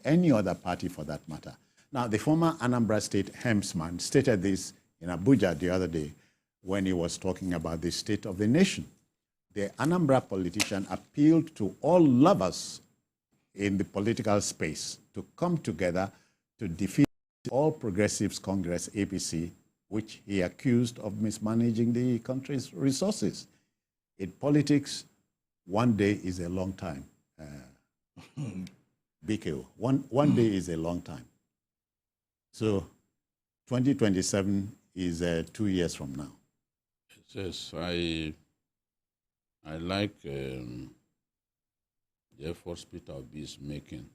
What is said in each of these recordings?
any other party for that matter. Now, the former Anambra State helmsman stated this in Abuja the other day when he was talking about the state of the nation. The Anambra politician appealed to all lovers in the political space to come together to defeat All Progressives Congress, APC, which he accused of mismanaging the country's resources. In politics, one day is a long time. BKO, one day is a long time. So 2027 is 2 years from now. Yes, I like the efforts Peter Obi is making,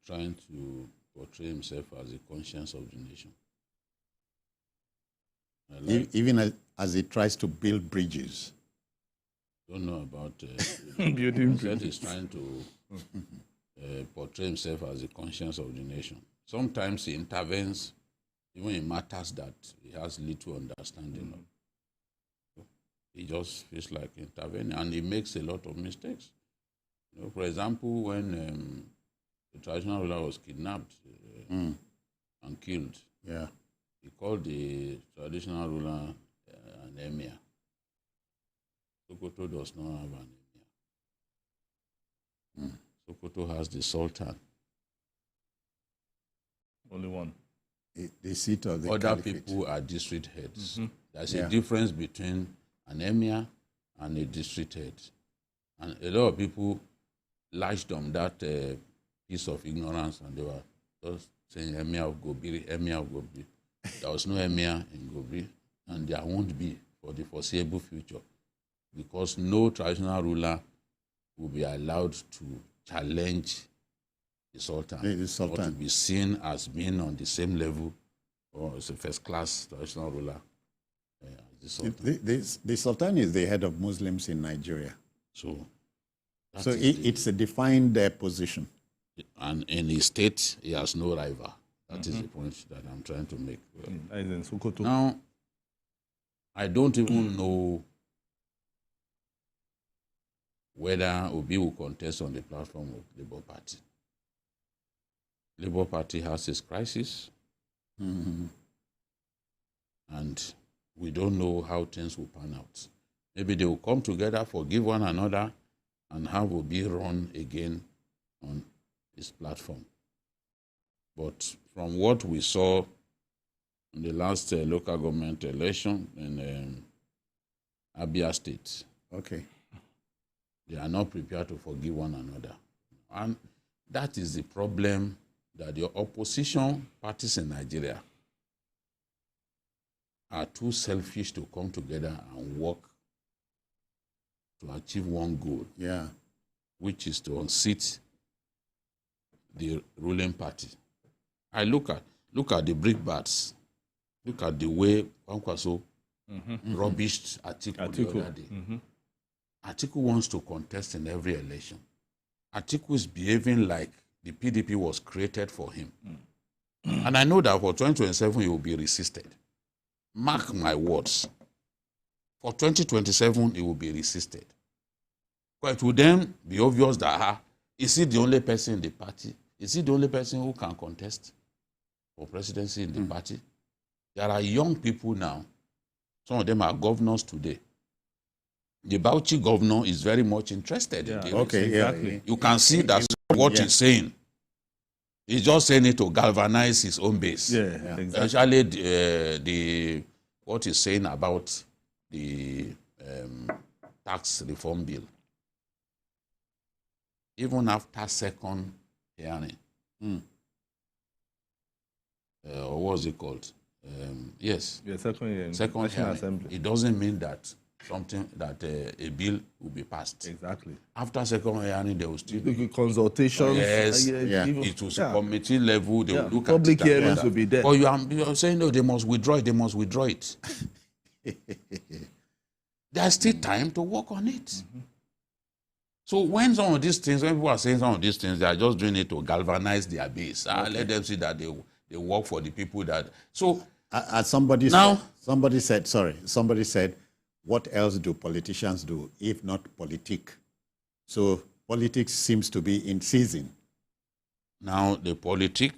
trying to portray himself as the conscience of the nation. Even as he tries to build bridges. Don't know about building bridges. He's trying to portray himself as the conscience of the nation. Sometimes he intervenes even in matters that he has little understanding of. He just feels like intervening, and he makes a lot of mistakes. You know, for example, when the traditional ruler was kidnapped and killed, he called the traditional ruler an emir. Sokoto does not have an emir. Sokoto has the sultan. Only one. The seat of the Other caliphate. people are district heads. There's a difference between an emir and a district head. And a lot of people latched on that piece of ignorance, and they were just saying emir of Gobi, emir of Gobi. There was no emir in Gobi, and there won't be for the foreseeable future, because no traditional ruler will be allowed to challenge the Sultan, or to be seen as being on the same level or as a first-class traditional ruler. The Sultan. The Sultan is the head of Muslims in Nigeria. So it's a defined position. And in his state, he has no rival. That is the point that I'm trying to make. Now, I don't even know whether Obi will contest on the platform of Labour Party. Labour Party has its crisis, and we don't know how things will pan out. Maybe they will come together, forgive one another, and have Obi run again on his platform. But from what we saw in the last local government election in Abia State, they are not prepared to forgive one another. And that is the problem, that the opposition parties in Nigeria are too selfish to come together and work to achieve one goal, which is to unseat the ruling party. I look at the brickbats. Look at the way Kwankwaso rubbished Atiku the other day. Atiku wants to contest in every election. Atiku is behaving like the PDP was created for him. And I know that for 2027, he will be resisted. Mark my words. For 2027, he will be resisted. But it will then be obvious that, is he the only person in the party? Is he the only person who can contest for presidency in the party? There are young people now. Some of them are governors today. The Bauchi governor is very much interested in this. You can see that's what he's saying. He's just saying it to galvanize his own base. Especially what he's saying about the tax reform bill. Even after second hearing, or what was it called? Second hearing. It doesn't mean that a bill will be passed. Exactly. After second hearing, there will still be consultations. It was committee level. They will look at it. Public hearings will be there. But you are saying, no, they must withdraw it. They must withdraw it. There's still time to work on it. So when some of these things, when people are saying some of these things, they are just doing it to galvanize their base. Let them see that they work for the people that. So somebody said, what else do politicians do if not politique? So politics seems to be in season Now, the politic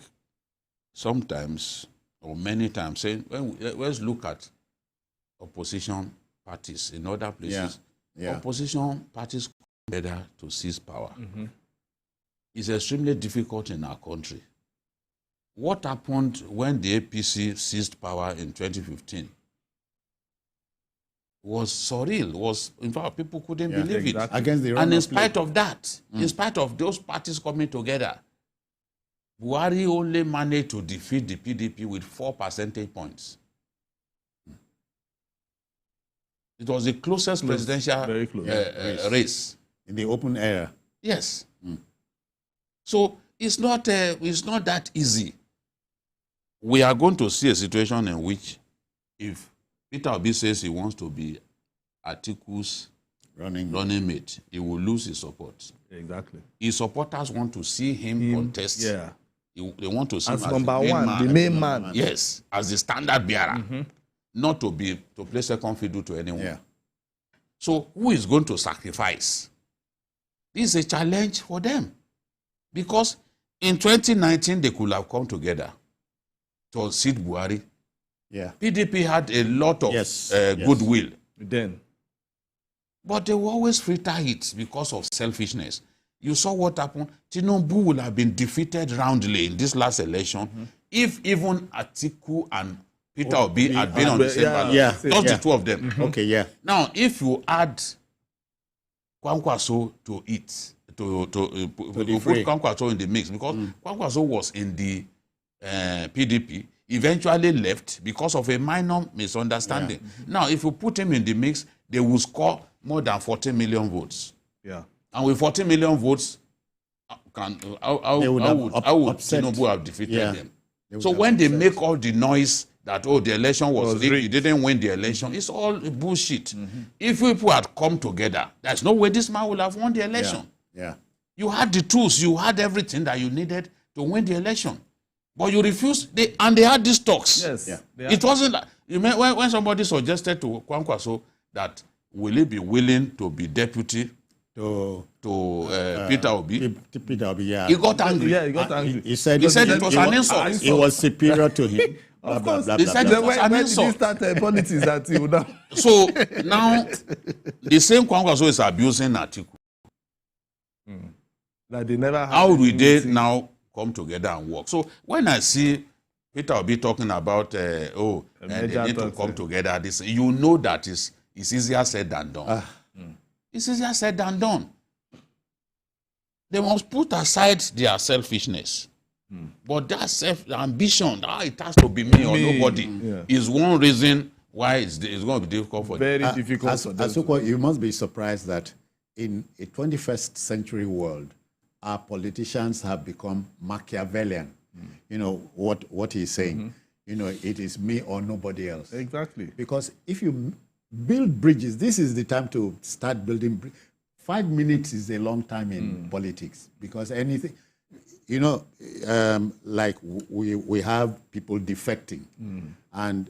sometimes or many times saying, well, let's look at opposition parties in other places. Opposition parties come together to seize power. It's extremely difficult in our country. What happened when the APC seized power in 2015 was surreal. In fact, people couldn't believe it. Against the and in spite of that, in spite of those parties coming together, Buhari only managed to defeat the PDP with 4 percentage points. It was the closest presidential race. In the open era. Yes. So it's not that easy. We are going to see a situation in which if Peter Obi says he wants to be Atiku's running mate, he will lose his support. Exactly. His supporters want to see him contest. Yeah. They want to see him as number one, the main man. Yes, as the standard bearer, not to play second fiddle to anyone. Yeah. So who is going to sacrifice? This is a challenge for them, because in 2019 they could have come together to unseat Buhari. Yeah. PDP had a lot of goodwill then, but they will always filter it because of selfishness. You saw what happened. Tinubu would have been defeated roundly in this last election if even Atiku and Peter Obi had been on the same ballot. Just the two of them. Okay, yeah. Now, if you add Kwankwaso to it, to put Kwankwaso in the mix, because Kwankwaso was in the PDP, eventually left because of a minor misunderstanding. Now, if you put him in the mix, they will score more than 40 million votes. Yeah. And with 40 million votes, how would Tinubu have defeated them? So when they make all the noise that, oh, the election was rigged, he didn't win the election, it's all bullshit. If people had come together, there's no way this man would have won the election. You had the tools, you had everything that you needed to win the election. But you refused, and they had these talks. It wasn't like, when somebody suggested to Kwankwaso that will he be willing to be deputy to Peter Obi? Peter Obi, he got angry. Yeah, he got angry. He said it was an insult. He was superior to him. Of course. He said it was an insult. When did he start politics that he would have? So now, the same Kwankwaso is abusing Atiku. That they never had. How will they now come together and work? So when I see Peter Obi talking about, they need to come together, you know that it's easier said than done. It's easier said than done. They must put aside their selfishness. But that self-ambition, it has to be me or nobody, is one reason why it's going to be difficult for them. Very difficult for them. Asuko, you must be surprised that in a 21st century world, our politicians have become Machiavellian. You know, what he's saying. You know, it is me or nobody else. Exactly. Because if you build bridges, this is the time to start building. 5 minutes is a long time in politics, because anything, you know, like we have people defecting, and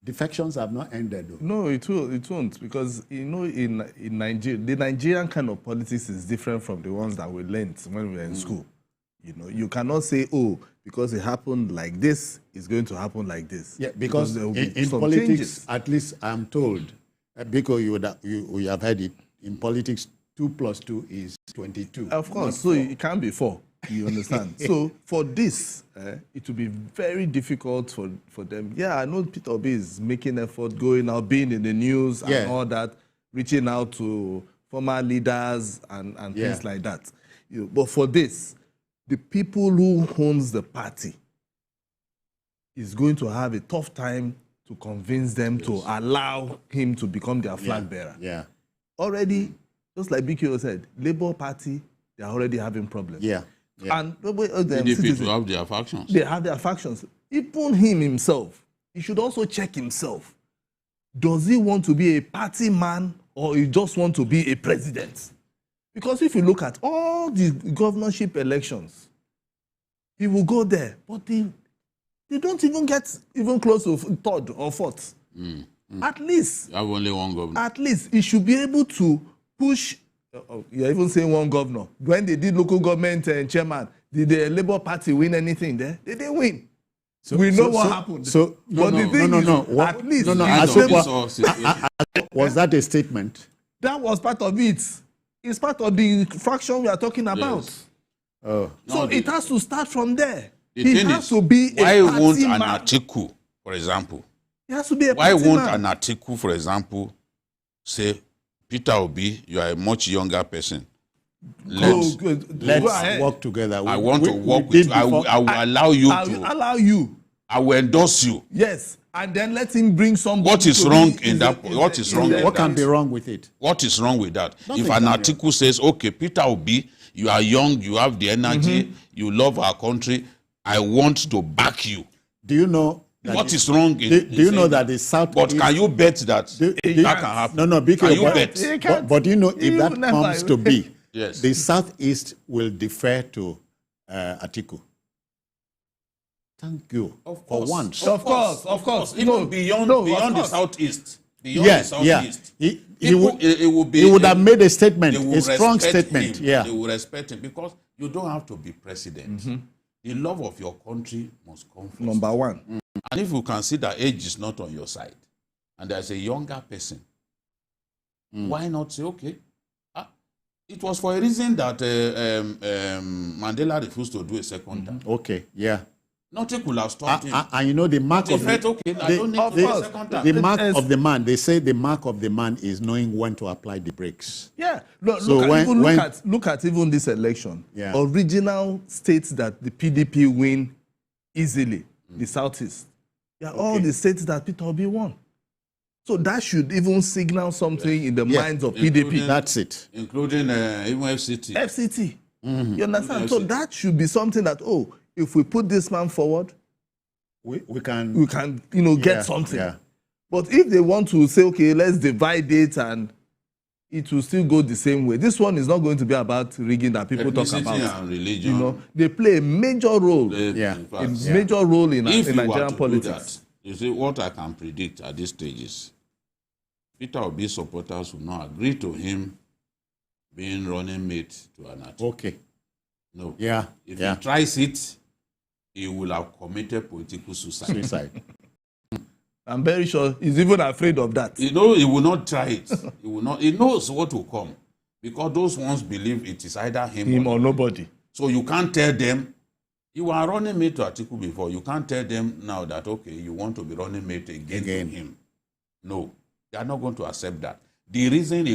defections have not ended, though. No, it won't, because, you know, in Nigeria, the Nigerian kind of politics is different from the ones that we learned when we were in school. You know, you cannot say, oh, because it happened like this, it's going to happen like this. Yeah, because in politics, changes. At least I'm told, because you have heard it, in politics, 2 + 2 is 22. Of course, so it can't be 4. You understand? So for this, it will be very difficult for them. Yeah, I know Peter Obi is making effort, going out, being in the news and all that, reaching out to former leaders and things like that. You know, but for this, the people who owns the party is going to have a tough time to convince them to allow him to become their flag bearer. Already, just like BKO said, Labour Party, they are already having problems. And PDP to have their factions. They have their factions. Even him himself, he should also check himself. Does he want to be a party man, or he just want to be a president? Because if you look at all the governorship elections, he will go there, but they don't even get even close to 3rd or 4th. At least, you have only one governor. At least he should be able to push. You're even saying one governor. When they did local government chairman, Did the Labour Party win anything there? They didn't win. We know what happened. At least was that a statement? That was part of it. It's part of the fraction we are talking about. Yes. So it has to start from there. It has to be a why won't an article, for example? It has to be a why won't an article, for example, say, Peter Obi, you are a much younger person. Let's work together. I want to work with you. I will allow you to. Allow you. I will endorse you. Yes. And then let him bring somebody. What is wrong in that? What is wrong? What can be wrong with it? What is wrong with that? If an article says, okay, Peter Obi, you are young, you have the energy, you love our country, I want to back you. Do you know what is wrong? Do you know that the South? But can you bet that that can happen? No, because can you bet? But you know, if that comes to be, yes, the Southeast will defer to Atiku. Thank you. For once. Of course. Even beyond the Southeast. Beyond the Southeast. He would have made a statement, a strong statement. They will respect him because you don't have to be president. The love of your country must come first. Number one. And if you can see that age is not on your side, and there's a younger person, why not say, okay, it was for a reason that Mandela refused to do a second term. Okay, yeah. Nothing could have stopped him. And you know the mark of the mark of the man. They say the mark of the man is knowing when to apply the brakes. Yeah. Look at even this election. Yeah. Original states that the PDP win easily, the Southeast. They are all the states that Peter Obi won. So that should even signal something in the minds of PDP. That's it. Including even FCT. FCT. You understand? So that should be something that, if we put this man forward, we can get something. Yeah. But if they want to say, okay, let's divide it and it will still go the same way. This one is not going to be about rigging that people talk about. And religion. They play a major role. Major role in Nigerian politics. You see, what I can predict at this stage is Peter Obi's supporters will not agree to him being running mate to an article. Okay. No. Yeah. If he tries it, he will have committed political suicide. I'm very sure he's even afraid of that. He will not try it. He will not. He knows what will come. Because those ones believe it is either him or nobody. So you can't tell them, you are running mate to Atiku before. You can't tell them now that, okay, you want to be running mate again to him. No. They are not going to accept that. The reason